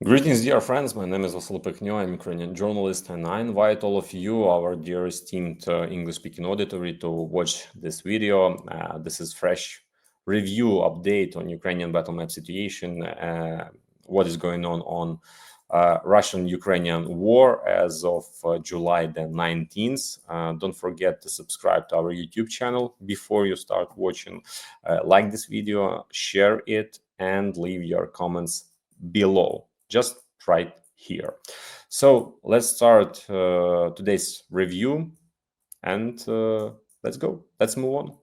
Greetings, dear friends. My name is Vasyl Pekhno. I'm a Ukrainian journalist, and I invite all of you, our dear esteemed English-speaking auditory, to watch this video. This is fresh review update on Ukrainian battle map situation, what is going on Russian-Ukrainian war as of July the 19th. Don't forget to subscribe to our YouTube channel before you start watching. Like this video, share it, and leave your comments below. Just right here. So let's start today's review, and let's go. Let's move on.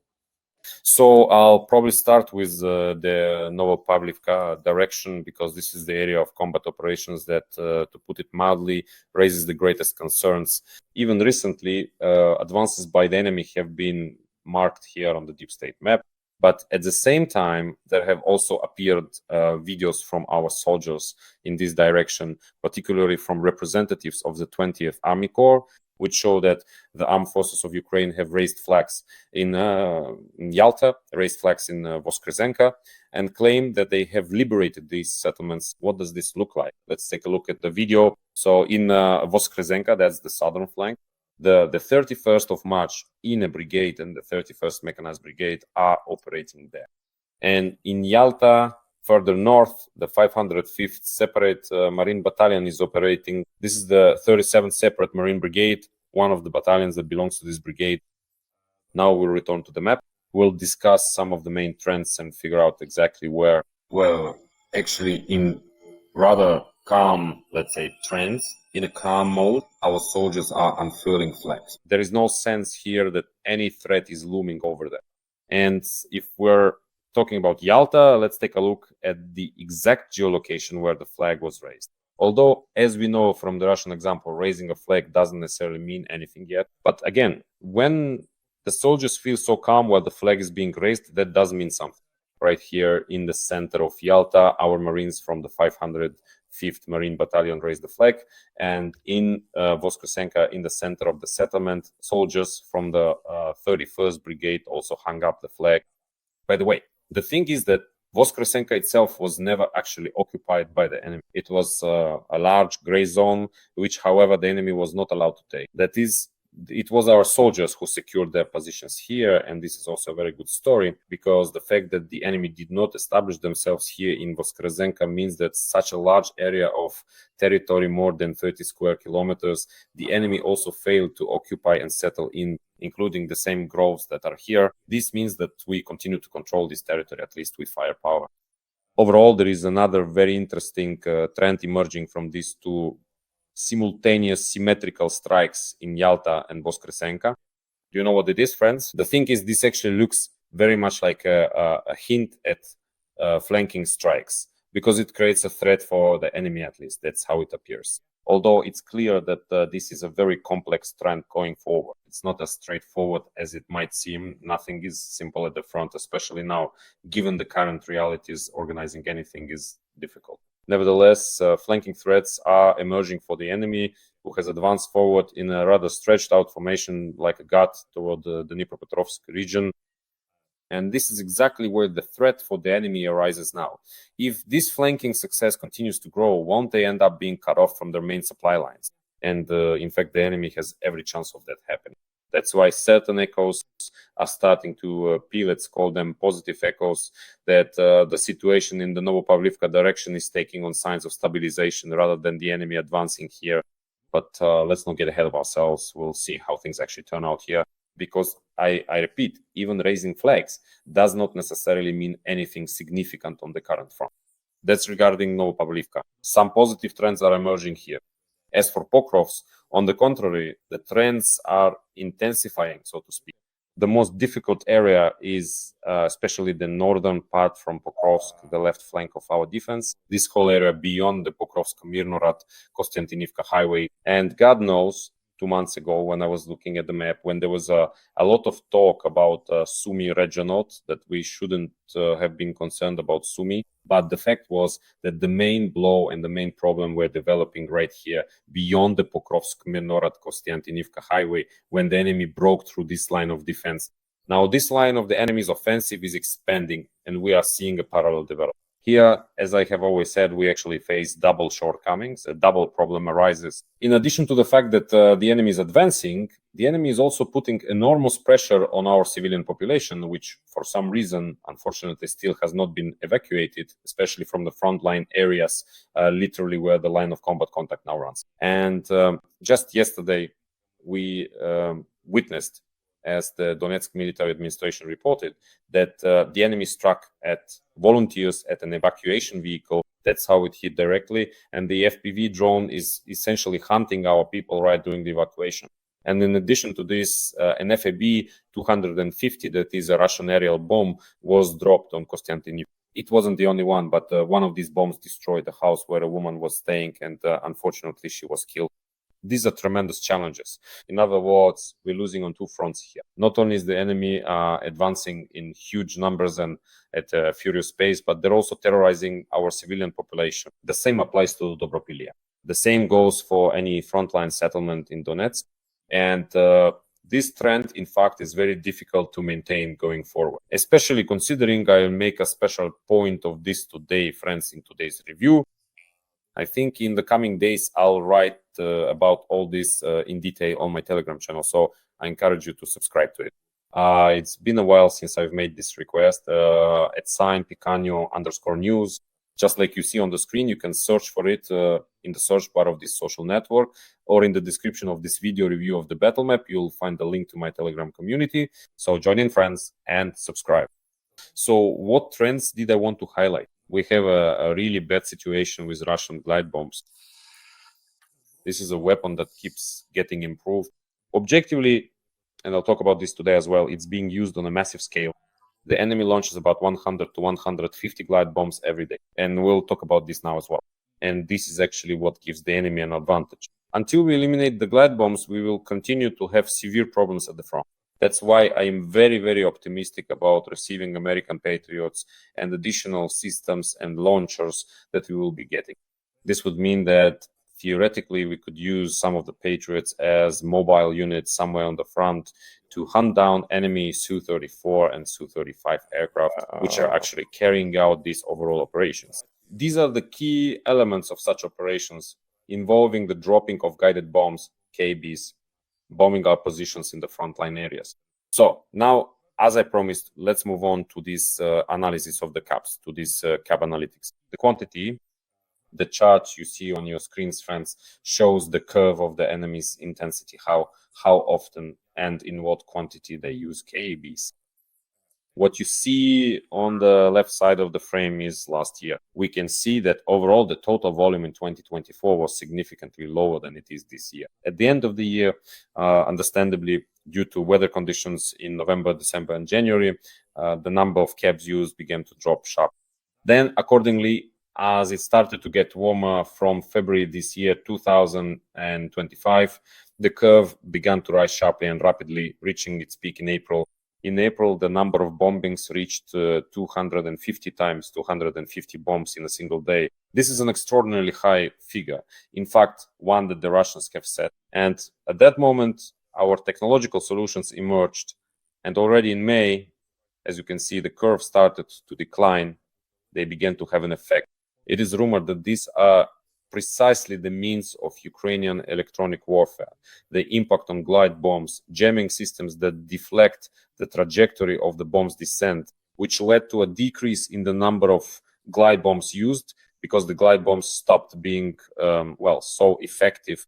So I'll probably start with the Novopavlivka direction, because this is the area of combat operations that, to put it mildly, raises the greatest concerns. Even recently, advances by the enemy have been marked here on the deep state map. But at the same time, there have also appeared videos from our soldiers in this direction, particularly from representatives of the 20th Army Corps, which show that the armed forces of Ukraine have raised flags in Yalta, raised flags in Voskresenka, and claim that they have liberated these settlements. What does this look like? Let's take a look at the video. So in Voskresenka, that's the southern flank, the 31st of March, in a brigade and the 31st Mechanized Brigade are operating there. And in Yalta, further north, the 505th Separate Marine Battalion is operating. This is the 37th Separate Marine Brigade, one of the battalions that belongs to this brigade. Now we'll return to the map. We'll discuss some of the main trends and figure out exactly where. Well, actually, in rather calm, let's say, trends, in a calm mode, our soldiers are unfurling flags. There is no sense here that any threat is looming over them. And if we're talking about Yalta, let's take a look at the exact geolocation where the flag was raised. Although, as we know from the Russian example, raising a flag doesn't necessarily mean anything yet. But again, when the soldiers feel so calm while the flag is being raised, that does mean something. Right here in the center of Yalta, our Marines from the 505th Marine Battalion raised the flag. And in Voskresenka, in the center of the settlement, soldiers from the 31st Brigade also hung up the flag. By the way, the thing is that Voskresenka itself was never actually occupied by the enemy. It was a large gray zone, which, however, the enemy was not allowed to take. That is, it was our soldiers who secured their positions here, and this is also a very good story, because the fact that the enemy did not establish themselves here in Voskresenka means that such a large area of territory, more than 30 square kilometers, the enemy also failed to occupy and settle in, including the same groves that are here. This means that we continue to control this territory, at least with firepower. Overall, there is another very interesting trend emerging from these two simultaneous symmetrical strikes in Yalta and Voskresenka. Do you know what it is, friends? The thing is, this actually looks very much like a hint at flanking strikes, because it creates a threat for the enemy, at least. That's how it appears. Although it's clear that this is a very complex trend going forward. It's not as straightforward as it might seem. Nothing is simple at the front, especially now, given the current realities. Organizing anything is difficult. Nevertheless, flanking threats are emerging for the enemy, who has advanced forward in a rather stretched out formation like a gut toward the Dnipropetrovsk region. And this is exactly where the threat for the enemy arises now. If this flanking success continues to grow, won't they end up being cut off from their main supply lines? And in fact, the enemy has every chance of that happening. That's why certain echoes are starting to appeal. Let's call them positive echoes, that the situation in the Novopavlivka direction is taking on signs of stabilization rather than the enemy advancing here. But let's not get ahead of ourselves. We'll see how things actually turn out here. Because I repeat, even raising flags does not necessarily mean anything significant on the current front. That's regarding Novopavlivka. Some positive trends are emerging here. As for Pokrovsk, on the contrary, the trends are intensifying, so to speak. The most difficult area is especially the northern part from Pokrovsk, the left flank of our defense. This whole area beyond the Pokrovsk-Mirnorod-Kostiantynivka highway. And God knows, 2 months ago, when I was looking at the map, when there was a lot of talk about Sumy Regionot, that we shouldn't have been concerned about Sumy. But the fact was that the main blow and the main problem were developing right here, beyond the Pokrovsk-Mirnorod-Kostiantynivka highway, when the enemy broke through this line of defense. Now, this line of the enemy's offensive is expanding, and we are seeing a parallel development. Here, as I have always said, we actually face double shortcomings. A double problem arises. In addition to the fact that the enemy is advancing, the enemy is also putting enormous pressure on our civilian population, which for some reason, unfortunately, still has not been evacuated, especially from the frontline areas, literally where the line of combat contact now runs. And just yesterday, we witnessed, as the Donetsk military administration reported, that the enemy struck at volunteers at an evacuation vehicle. That's how it hit directly. And the FPV drone is essentially hunting our people right during the evacuation. And in addition to this, an FAB-250, that is a Russian aerial bomb, was dropped on Konstantinivka. It wasn't the only one, but one of these bombs destroyed the house where a woman was staying, and unfortunately she was killed. These are tremendous challenges. In other words, we're losing on two fronts here. Not only is the enemy advancing in huge numbers and at a furious pace, but they're also terrorizing our civilian population. The same applies to Dobropillia. The same goes for any frontline settlement in Donetsk. And this trend, in fact, is very difficult to maintain going forward, especially considering I'll make a special point of this today, friends, in today's review. I think in the coming days, I'll write about all this in detail on my Telegram channel. So I encourage you to subscribe to it. It's been a while since I've made this request. At sign Pekhno_news. Just like you see on the screen, you can search for it in the search bar of this social network, or in the description of this video review of the battle map, you'll find the link to my Telegram community. So join in, friends, and subscribe. So what trends did I want to highlight? We have a really bad situation with Russian glide bombs. This is a weapon that keeps getting improved. Objectively, and I'll talk about this today as well, it's being used on a massive scale. The enemy launches about 100 to 150 glide bombs every day. And we'll talk about this now as well. And this is actually what gives the enemy an advantage. Until we eliminate the glide bombs, we will continue to have severe problems at the front. That's why I am very, very optimistic about receiving American Patriots and additional systems and launchers that we will be getting. This would mean that theoretically we could use some of the Patriots as mobile units somewhere on the front to hunt down enemy Su-34 and Su-35 aircraft, which are actually carrying out these overall operations. These are the key elements of such operations involving the dropping of guided bombs, KBs, bombing our positions in the frontline areas. So now, as I promised, let's move on to this analysis of the caps, to this cap analytics. The quantity, the chart you see on your screens, friends, shows the curve of the enemy's intensity, how often and in what quantity they use KBs. What you see on the left side of the frame is last year. We can see that overall the total volume in 2024 was significantly lower than it is this year. At the end of the year, understandably, due to weather conditions in November, December, and January, the number of cabs used began to drop sharply. Then, accordingly, as it started to get warmer from February this year, 2025, the curve began to rise sharply and rapidly, reaching its peak in April. In April, the number of bombings reached 250 times, 250 bombs in a single day. This is an extraordinarily high figure. In fact, one that the Russians have set. And at that moment, our technological solutions emerged. And already in May, as you can see, the curve started to decline. They began to have an effect. It is rumored that these are precisely the means of Ukrainian electronic warfare, the impact on glide bombs, jamming systems that deflect the trajectory of the bomb's descent, which led to a decrease in the number of glide bombs used because the glide bombs stopped being, so effective.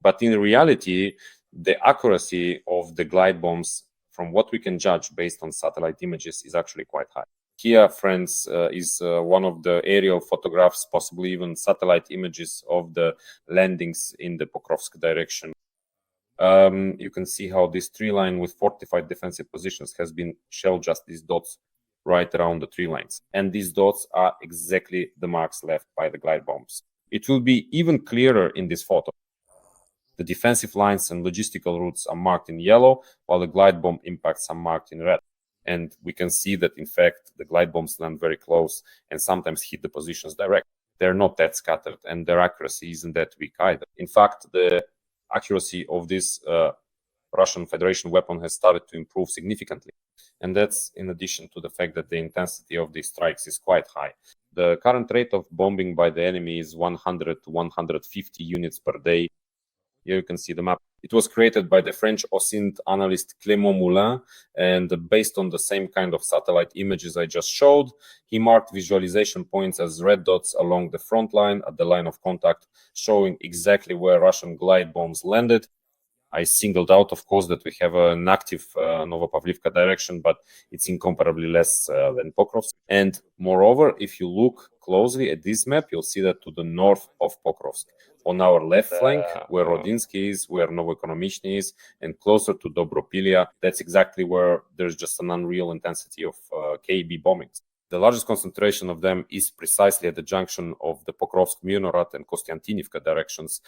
But in reality, the accuracy of the glide bombs, from what we can judge based on satellite images, is actually quite high. Here, friends, is one of the aerial photographs, possibly even satellite images of the landings in the Pokrovsk direction. You can see how this tree line with fortified defensive positions has been shelled, just these dots right around the tree lines. And these dots are exactly the marks left by the glide bombs. It will be even clearer in this photo. The defensive lines and logistical routes are marked in yellow, while the glide bomb impacts are marked in red. And we can see that, in fact, the glide bombs land very close and sometimes hit the positions directly. They're not that scattered, and their accuracy isn't that weak either. In fact, the accuracy of this Russian Federation weapon has started to improve significantly. And that's in addition to the fact that the intensity of these strikes is quite high. The current rate of bombing by the enemy is 100 to 150 units per day. Here you can see the map. It was created by the French OSINT analyst Clément Moulin, and based on the same kind of satellite images I just showed, he marked visualization points as red dots along the front line at the line of contact, showing exactly where Russian glide bombs landed. I singled out, of course, that we have an active Novopavlivka direction, but it's incomparably less than Pokrovsk. And moreover, if you look closely at this map, you'll see that to the north of Pokrovsk, on our left flank, where Rodinsky is, where Novoekonomichny is, and closer to Dobropillia, that's exactly where there's just an unreal intensity of KEB bombings. The largest concentration of them is precisely at the junction of the Pokrovsk-Mirnorad and Kostiantinivka directions.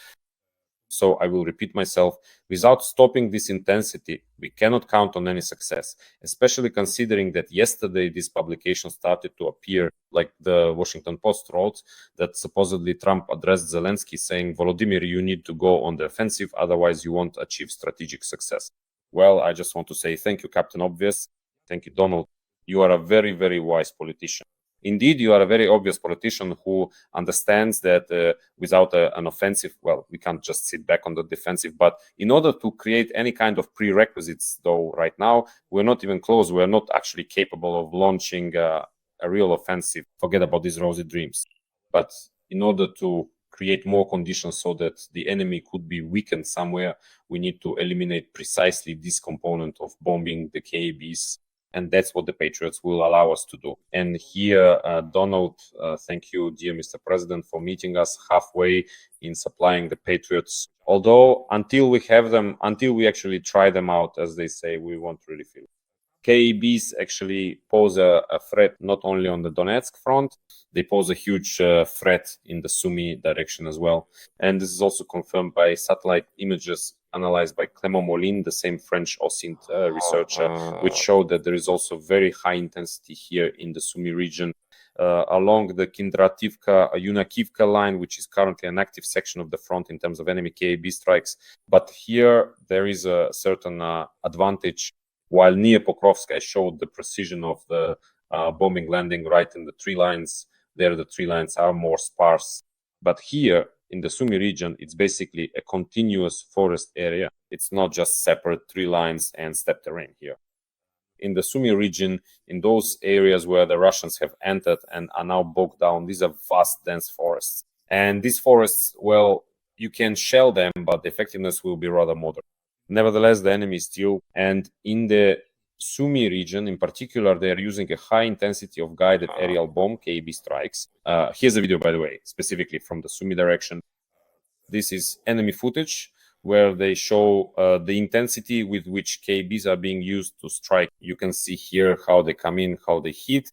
So I will repeat myself, without stopping this intensity, we cannot count on any success, especially considering that yesterday this publication started to appear, like the Washington Post wrote, that supposedly Trump addressed Zelensky saying, Volodymyr, you need to go on the offensive, otherwise you won't achieve strategic success. Well, I just want to say thank you, Captain Obvious. Thank you, Donald. You are a very, very wise politician. Indeed, you are a very obvious politician who understands that without an offensive, well, we can't just sit back on the defensive. But in order to create any kind of prerequisites, though, right now, we're not even close. We're not actually capable of launching a real offensive. Forget about these rosy dreams. But in order to create more conditions so that the enemy could be weakened somewhere, we need to eliminate precisely this component of bombing the KEBs. And that's what the Patriots will allow us to do. And here, Donald, thank you, dear Mr. President, for meeting us halfway in supplying the Patriots. Although until we have them, until we actually try them out, as they say, we won't really feel it. KEBs actually pose a threat not only on the Donetsk front, they pose a huge threat in the Sumy direction as well. And this is also confirmed by satellite images analyzed by Clément Moulin, the same French OSINT researcher, which showed that there is also very high intensity here in the Sumy region. Along the Kindrativka-Yunakivka line, which is currently an active section of the front in terms of enemy KEB strikes. But here there is a certain advantage. While near Pokrovsk, I showed the precision of the bombing landing right in the tree lines. There, the tree lines are more sparse. But here, in the Sumy region, it's basically a continuous forest area. It's not just separate tree lines and steppe terrain here. In the Sumy region, in those areas where the Russians have entered and are now bogged down, these are vast, dense forests. And these forests, well, you can shell them, but the effectiveness will be rather moderate. Nevertheless, the enemy is still, and in the Sumy region in particular, they are using a high intensity of guided aerial bomb KEB strikes. Here's a video, by the way, specifically from the Sumy direction. This is enemy footage where they show the intensity with which KEBs are being used to strike. You can see here how they come in, how they hit.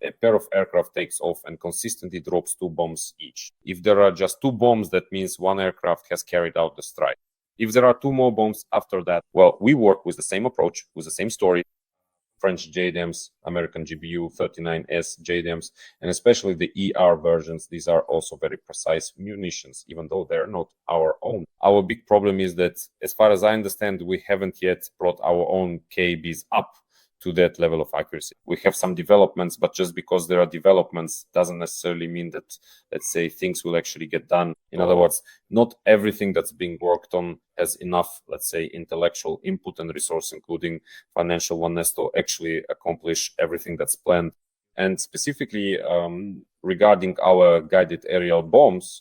A pair of aircraft takes off and consistently drops 2 bombs each. If there are just 2 bombs, that means 1 aircraft has carried out the strike. If there are 2 more bombs after that, well, we work with the same approach, with the same story. French JDAMs, American GBU 39S JDAMs, and especially the ER versions. These are also very precise munitions, even though they're not our own. Our big problem is that, as far as I understand, we haven't yet brought our own KEBs up to that level of accuracy. We have some developments, but just because there are developments doesn't necessarily mean that, let's say, things will actually get done. In other words, not everything that's being worked on has enough, let's say, intellectual input and resource, including financial oneness, to actually accomplish everything that's planned. And specifically regarding our guided aerial bombs,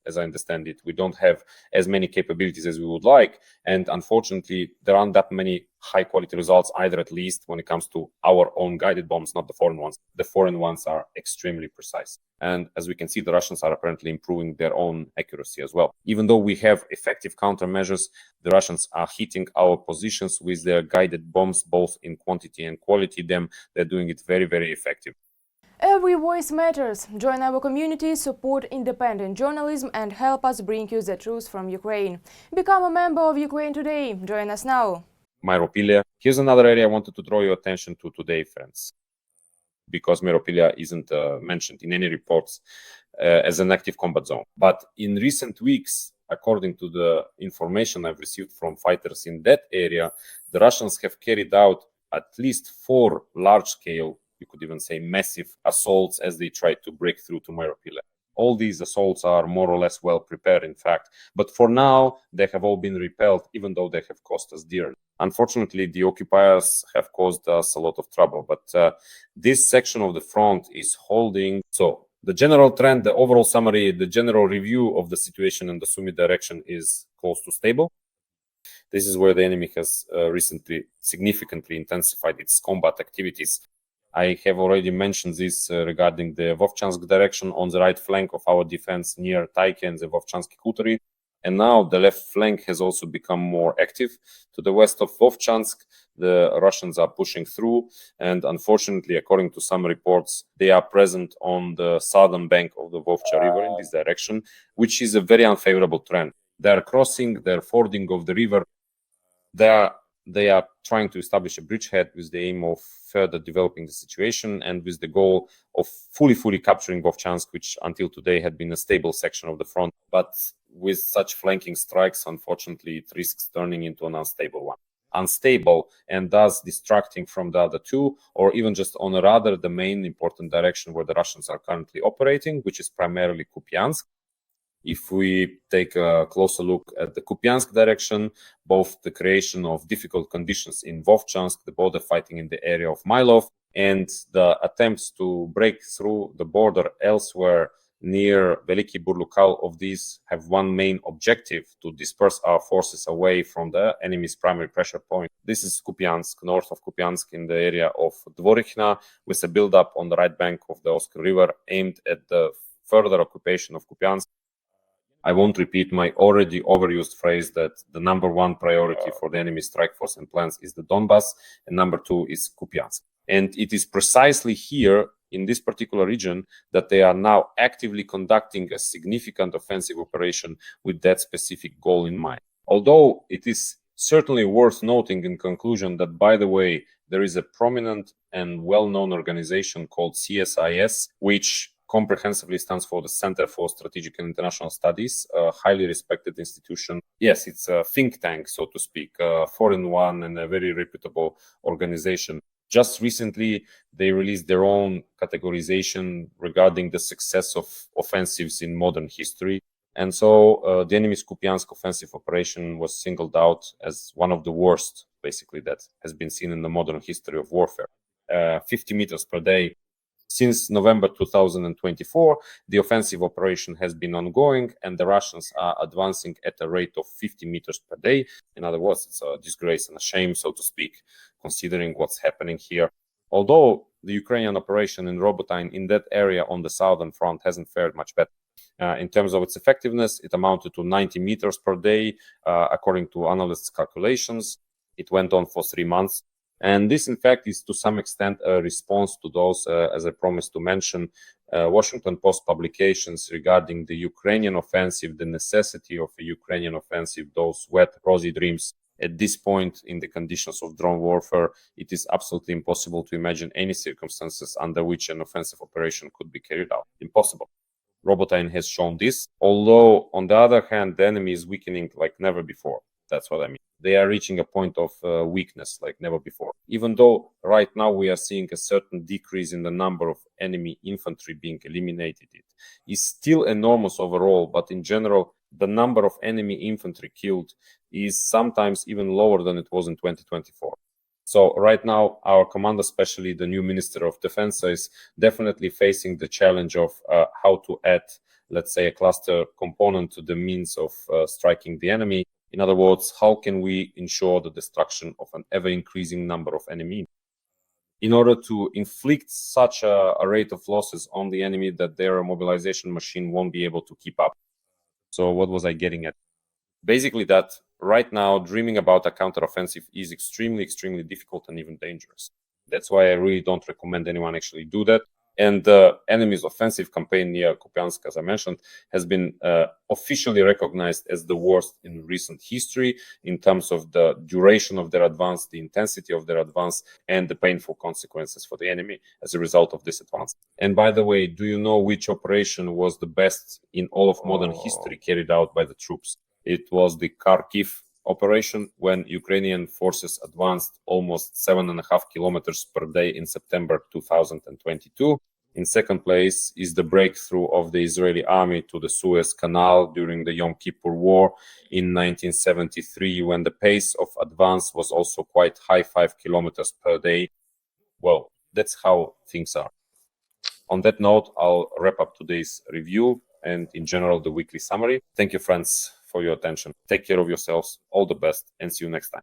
as I understand it, we don't have as many capabilities as we would like. And unfortunately, there aren't that many high quality results either, at least when it comes to our own guided bombs, not the foreign ones. The foreign ones are extremely precise. And as we can see, the Russians are apparently improving their own accuracy as well. Even though we have effective countermeasures, the Russians are hitting our positions with their guided bombs, both in quantity and quality. They're doing it very, very effective. Every voice matters. Join our community, support independent journalism and help us bring you the truth from Ukraine. Become a member of Ukraine Today. Join us now. Myropillia. Here's another area I wanted to draw your attention to today, friends, because Myropillia isn't mentioned in any reports as an active combat zone. But in recent weeks, according to the information I've received from fighters in that area, the Russians have carried out at least 4 large-scale you could even say massive assaults as they tried to break through to Myropillia. All these assaults are more or less well prepared, in fact, but for now they have all been repelled, even though they have cost us dear. Unfortunately, the occupiers have caused us a lot of trouble, but this section of the front is holding. So the general trend, the overall summary, the general review of the situation in the Sumy direction is close to stable. This is where the enemy has recently significantly intensified its combat activities. I have already mentioned this regarding the Vovchansk direction on the right flank of our defense near Taiki and the Vovchansky Kuturi. And now the left flank has also become more active. To the west of Vovchansk, the Russians are pushing through. And unfortunately, according to some reports, they are present on the southern bank of the Vovcha River in this direction, which is a very unfavorable trend. They are crossing, they're fording of the river. They are trying to establish a bridgehead with the aim of further developing the situation and with the goal of fully capturing Vovchansk, which until today had been a stable section of the front. But with such flanking strikes, unfortunately, it risks turning into an unstable one. Unstable and thus distracting from the other two, or even just on a rather the main important direction where the Russians are currently operating, which is primarily Kupiansk. If we take a closer look at the Kupiansk direction, both the creation of difficult conditions in Vovchansk, the border fighting in the area of Mylov, and the attempts to break through the border elsewhere near Veliki Burlukal, of these have one main objective: to disperse our forces away from the enemy's primary pressure point. This is Kupiansk, north of Kupiansk, in the area of Dvorikhna, with a build-up on the right bank of the Oskar River aimed at the further occupation of Kupiansk. I won't repeat my already overused phrase that the number one priority for the enemy strike force and plans is the Donbas, and number two is Kupiansk. And it is precisely here, in this particular region, that they are now actively conducting a significant offensive operation with that specific goal in mind. Although it is certainly worth noting in conclusion that, by the way, there is a prominent and well-known organization called CSIS, which comprehensively stands for the Center for Strategic and International Studies, a highly respected institution. Yes, it's a think tank, so to speak, a foreign one and a very reputable organization. Just recently, they released their own categorization regarding the success of offensives in modern history. And so the enemy's Kupiansk offensive operation was singled out as one of the worst, basically, that has been seen in the modern history of warfare. 50 meters per day. Since November 2024, the offensive operation has been ongoing, and the Russians are advancing at a rate of 50 meters per day. In other words, it's a disgrace and a shame, so to speak, considering what's happening here. Although the Ukrainian operation in Robotyne in that area on the southern front hasn't fared much better. In terms of its effectiveness, it amounted to 90 meters per day, according to analysts' calculations. It went on for 3 months. And this, in fact, is to some extent a response to those, as I promised to mention, Washington Post publications regarding the Ukrainian offensive, the necessity of a Ukrainian offensive, those wet, rosy dreams. At this point, in the conditions of drone warfare, it is absolutely impossible to imagine any circumstances under which an offensive operation could be carried out. Impossible. Robotyne has shown this, although, on the other hand, the enemy is weakening like never before. That's what I mean. They are reaching a point of weakness like never before. Even though right now we are seeing a certain decrease in the number of enemy infantry being eliminated, it is still enormous overall, but in general, the number of enemy infantry killed is sometimes even lower than it was in 2024. So right now, our commander, especially the new Minister of Defense, is definitely facing the challenge of how to add, let's say, a cluster component to the means of striking the enemy. In other words, how can we ensure the destruction of an ever-increasing number of enemies in order to inflict such a rate of losses on the enemy that their mobilization machine won't be able to keep up? So what was I getting at? Basically that right now, dreaming about a counteroffensive is extremely difficult and even dangerous. That's why I really don't recommend anyone actually do that. And the enemy's offensive campaign near Kupiansk, as I mentioned, has been officially recognized as the worst in recent history in terms of the duration of their advance, the intensity of their advance, and the painful consequences for the enemy as a result of this advance. And by the way, do you know which operation was the best in all of modern history carried out by the troops? It was the Kharkiv operation when Ukrainian forces advanced almost 7.5 kilometers per day in September 2022. In second place is the breakthrough of the Israeli army to the Suez Canal during the Yom Kippur War in 1973, when the pace of advance was also quite high, 5 kilometers per day. Well, that's how things are. On that note, I'll wrap up today's review and in general the weekly summary. Thank you, friends, for your attention. Take care of yourselves. All the best and see you next time.